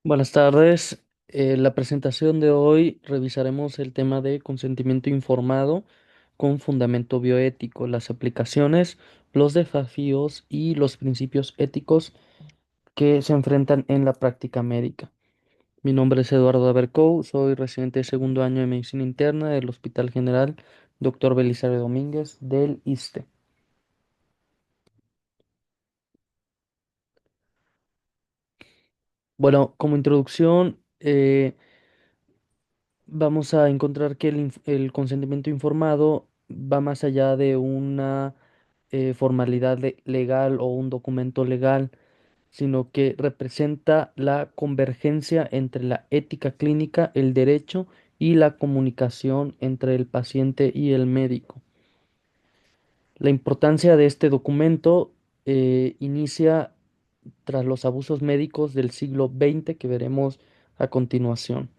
Buenas tardes. En la presentación de hoy revisaremos el tema de consentimiento informado con fundamento bioético, las aplicaciones, los desafíos y los principios éticos que se enfrentan en la práctica médica. Mi nombre es Eduardo Abercou, soy residente de segundo año de Medicina Interna del Hospital General Dr. Belisario Domínguez del ISSSTE. Bueno, como introducción, vamos a encontrar que el consentimiento informado va más allá de una formalidad legal o un documento legal, sino que representa la convergencia entre la ética clínica, el derecho y la comunicación entre el paciente y el médico. La importancia de este documento inicia tras los abusos médicos del siglo XX que veremos a continuación.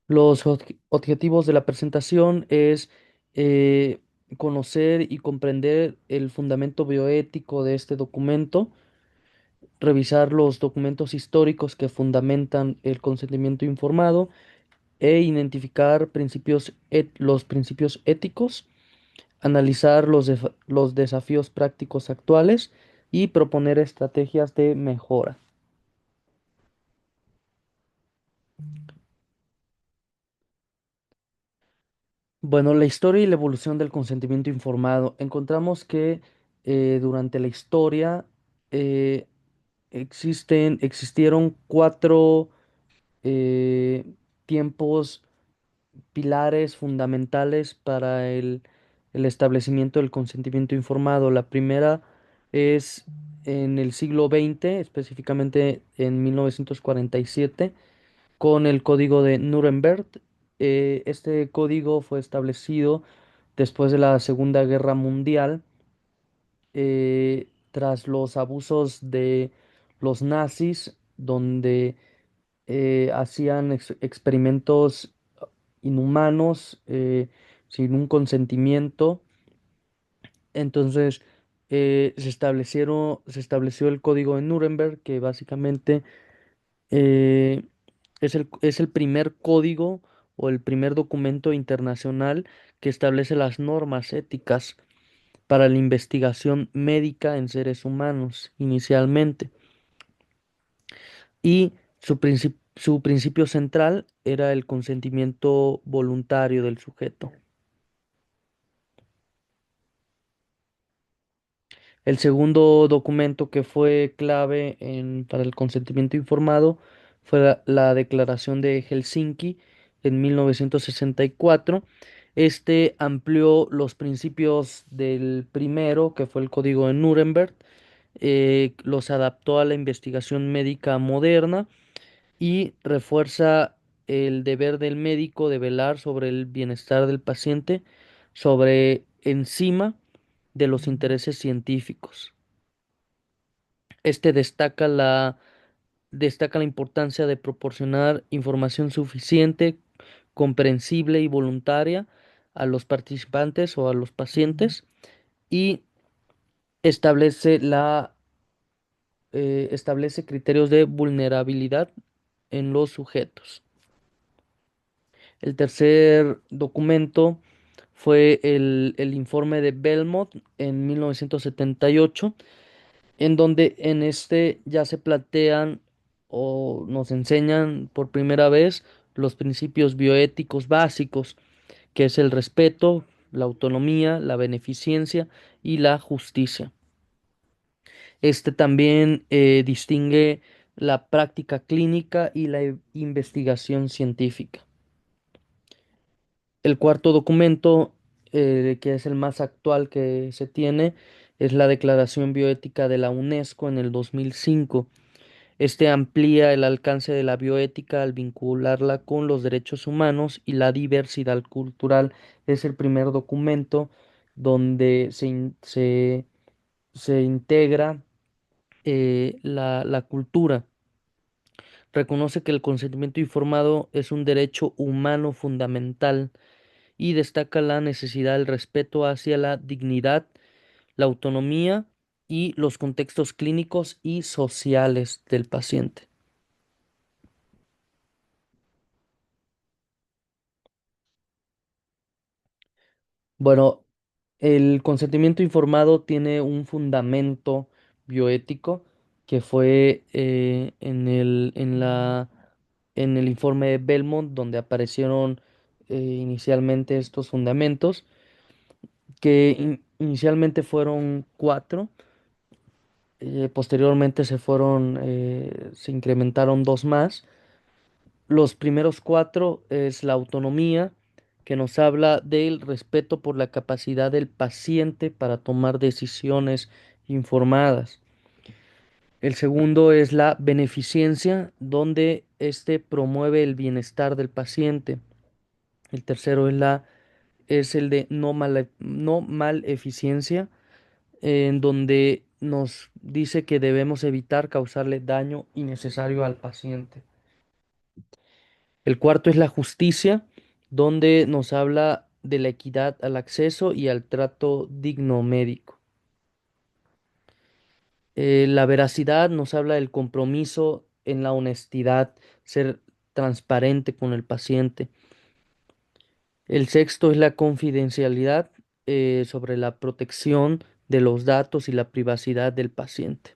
Los objetivos de la presentación es eh, conocer y comprender el fundamento bioético de este documento, revisar los documentos históricos que fundamentan el consentimiento informado e identificar los principios éticos, analizar los desafíos prácticos actuales y proponer estrategias de mejora. Bueno, la historia y la evolución del consentimiento informado. Encontramos que durante la historia eh, existieron cuatro eh, tiempos pilares fundamentales para el establecimiento del consentimiento informado. La primera es en el siglo XX, específicamente en 1947 con el código de Nuremberg. Este código fue establecido después de la Segunda Guerra Mundial, tras los abusos de los nazis, donde hacían experimentos inhumanos sin un consentimiento. Entonces, se estableció el código de Nuremberg, que básicamente eh, es el primer código o el primer documento internacional que establece las normas éticas para la investigación médica en seres humanos inicialmente. Y su principio central era el consentimiento voluntario del sujeto. El segundo documento que fue clave para el consentimiento informado fue la Declaración de Helsinki en 1964. Este amplió los principios del primero, que fue el Código de Nuremberg, los adaptó a la investigación médica moderna y refuerza el deber del médico de velar sobre el bienestar del paciente, sobre encima de los intereses científicos. Este destaca la importancia de proporcionar información suficiente, comprensible y voluntaria a los participantes o a los pacientes y establece establece criterios de vulnerabilidad en los sujetos. El tercer documento fue el informe de Belmont en 1978, en donde en este ya se plantean o nos enseñan por primera vez los principios bioéticos básicos, que es el respeto, la autonomía, la beneficencia y la justicia. Este también distingue la práctica clínica y la investigación científica. El cuarto documento, que es el más actual que se tiene, es la Declaración Bioética de la UNESCO en el 2005. Este amplía el alcance de la bioética al vincularla con los derechos humanos y la diversidad cultural. Es el primer documento donde se integra la cultura. Reconoce que el consentimiento informado es un derecho humano fundamental y destaca la necesidad del respeto hacia la dignidad, la autonomía y los contextos clínicos y sociales del paciente. Bueno, el consentimiento informado tiene un fundamento bioético que fue en el informe de Belmont, donde aparecieron inicialmente estos fundamentos, que inicialmente fueron cuatro, posteriormente se incrementaron dos más. Los primeros cuatro es la autonomía, que nos habla del respeto por la capacidad del paciente para tomar decisiones informadas. El segundo es la beneficencia, donde éste promueve el bienestar del paciente. El tercero es el de no maleficiencia, en donde nos dice que debemos evitar causarle daño innecesario al paciente. El cuarto es la justicia, donde nos habla de la equidad al acceso y al trato digno médico. La veracidad nos habla del compromiso en la honestidad, ser transparente con el paciente. El sexto es la confidencialidad, sobre la protección de los datos y la privacidad del paciente.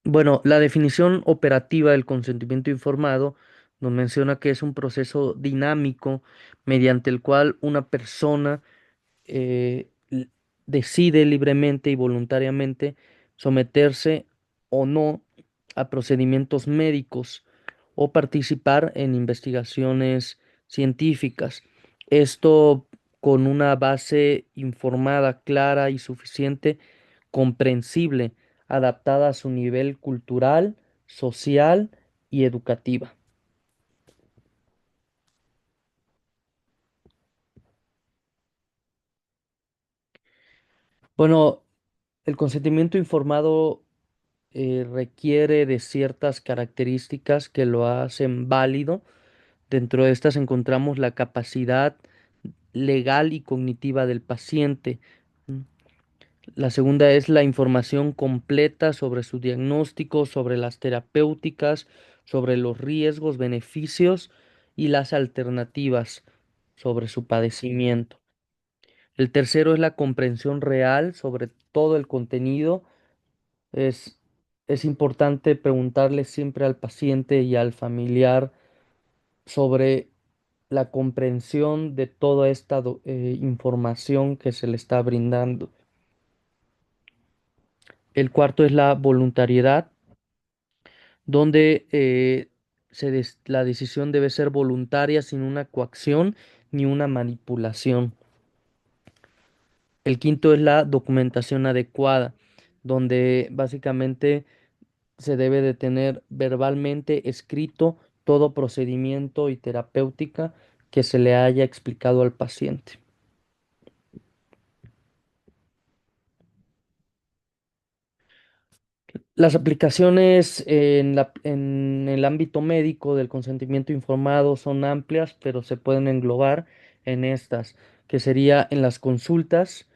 Bueno, la definición operativa del consentimiento informado nos menciona que es un proceso dinámico mediante el cual una persona decide libremente y voluntariamente someterse o no a procedimientos médicos o participar en investigaciones científicas. Esto con una base informada, clara y suficiente, comprensible, adaptada a su nivel cultural, social y educativa. Bueno, el consentimiento informado requiere de ciertas características que lo hacen válido. Dentro de estas encontramos la capacidad legal y cognitiva del paciente. ¿M? La segunda es la información completa sobre su diagnóstico, sobre las terapéuticas, sobre los riesgos, beneficios y las alternativas sobre su padecimiento. El tercero es la comprensión real sobre todo el contenido. Es, es importante preguntarle siempre al paciente y al familiar sobre la comprensión de toda esta información que se le está brindando. El cuarto es la voluntariedad, donde la decisión debe ser voluntaria sin una coacción ni una manipulación. El quinto es la documentación adecuada, donde básicamente se debe de tener verbalmente escrito todo procedimiento y terapéutica que se le haya explicado al paciente. Las aplicaciones en el ámbito médico del consentimiento informado son amplias, pero se pueden englobar en estas, que sería en las consultas,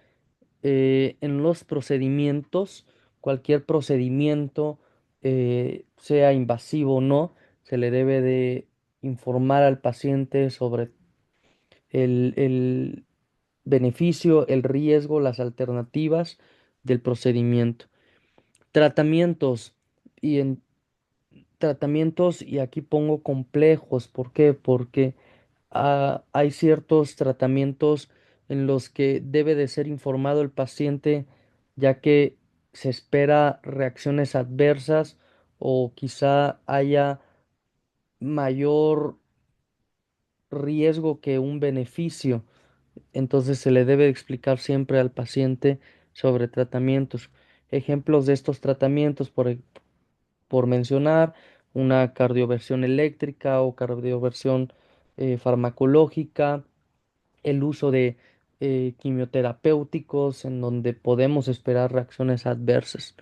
en los procedimientos, cualquier procedimiento, sea invasivo o no, se le debe de informar al paciente sobre el beneficio, el riesgo, las alternativas del procedimiento. Tratamientos y en tratamientos, y aquí pongo complejos, ¿por qué? Porque hay ciertos tratamientos en los que debe de ser informado el paciente, ya que se espera reacciones adversas o quizá haya mayor riesgo que un beneficio. Entonces se le debe explicar siempre al paciente sobre tratamientos. Ejemplos de estos tratamientos, por mencionar, una cardioversión eléctrica o cardioversión farmacológica, el uso de quimioterapéuticos en donde podemos esperar reacciones adversas,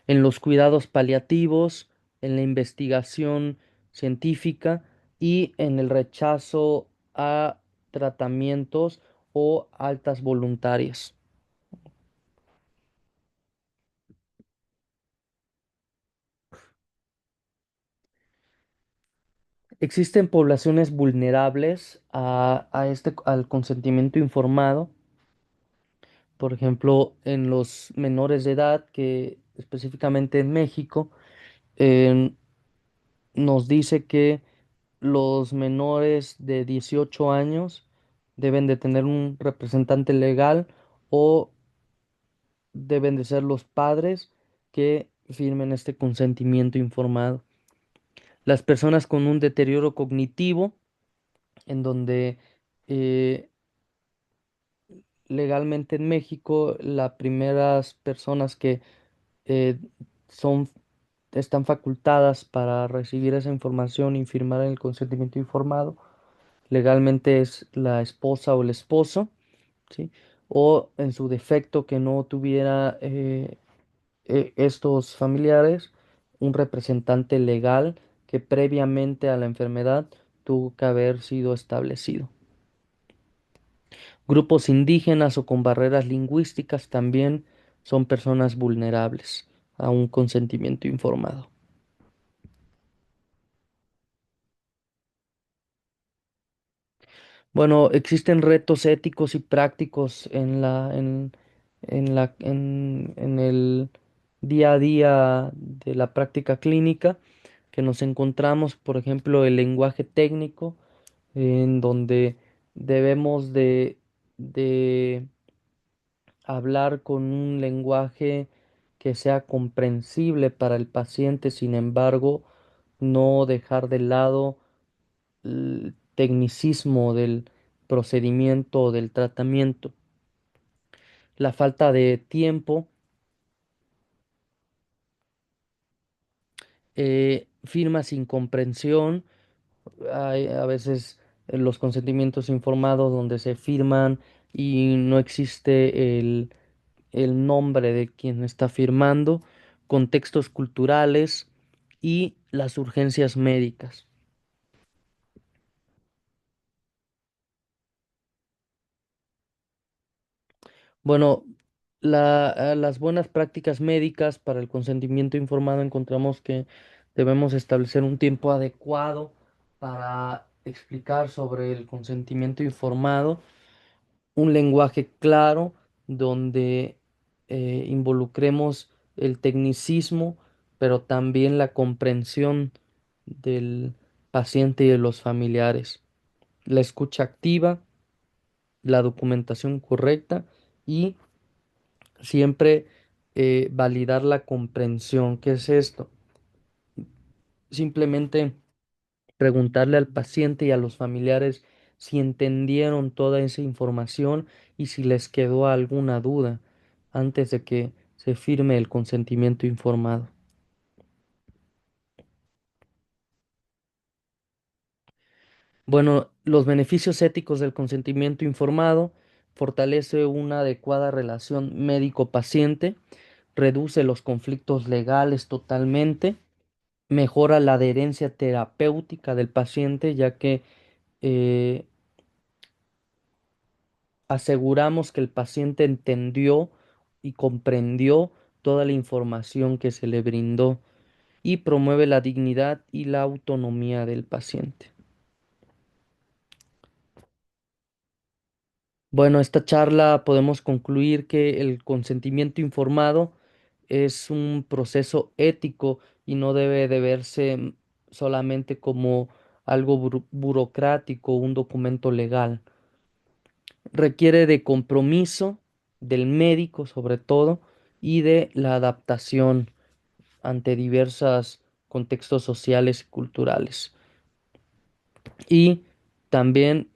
en los cuidados paliativos, en la investigación científica y en el rechazo a tratamientos o altas voluntarias. Existen poblaciones vulnerables al consentimiento informado, por ejemplo, en los menores de edad, que específicamente en México, eh, nos dice que los menores de 18 años deben de tener un representante legal o deben de ser los padres que firmen este consentimiento informado. Las personas con un deterioro cognitivo, en donde eh, legalmente en México las primeras personas que eh, son, están facultadas para recibir esa información y firmar el consentimiento informado, legalmente es la esposa o el esposo, ¿sí? O en su defecto que no tuviera estos familiares, un representante legal que previamente a la enfermedad tuvo que haber sido establecido. Grupos indígenas o con barreras lingüísticas también son personas vulnerables a un consentimiento informado. Bueno, existen retos éticos y prácticos en el día a día de la práctica clínica que nos encontramos, por ejemplo, el lenguaje técnico, en donde debemos de hablar con un lenguaje que sea comprensible para el paciente, sin embargo, no dejar de lado el tecnicismo del procedimiento o del tratamiento. La falta de tiempo, firma sin comprensión, hay a veces los consentimientos informados donde se firman y no existe el nombre de quien está firmando, contextos culturales y las urgencias médicas. Bueno, las buenas prácticas médicas para el consentimiento informado encontramos que debemos establecer un tiempo adecuado para explicar sobre el consentimiento informado, un lenguaje claro donde involucremos el tecnicismo, pero también la comprensión del paciente y de los familiares, la escucha activa, la documentación correcta y siempre validar la comprensión. ¿Qué es esto? Simplemente preguntarle al paciente y a los familiares si entendieron toda esa información y si les quedó alguna duda antes de que se firme el consentimiento informado. Bueno, los beneficios éticos del consentimiento informado: fortalece una adecuada relación médico-paciente, reduce los conflictos legales totalmente, mejora la adherencia terapéutica del paciente, ya que eh, aseguramos que el paciente entendió y comprendió toda la información que se le brindó, y promueve la dignidad y la autonomía del paciente. Bueno, esta charla podemos concluir que el consentimiento informado es un proceso ético y no debe de verse solamente como algo burocrático, un documento legal. Requiere de compromiso del médico sobre todo y de la adaptación ante diversos contextos sociales y culturales. Y también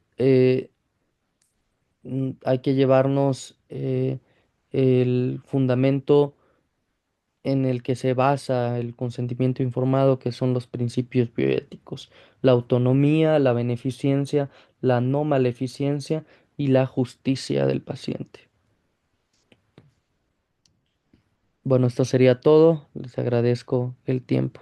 hay que llevarnos el fundamento en el que se basa el consentimiento informado, que son los principios bioéticos: la autonomía, la beneficencia, la no maleficencia y la justicia del paciente. Bueno, esto sería todo. Les agradezco el tiempo.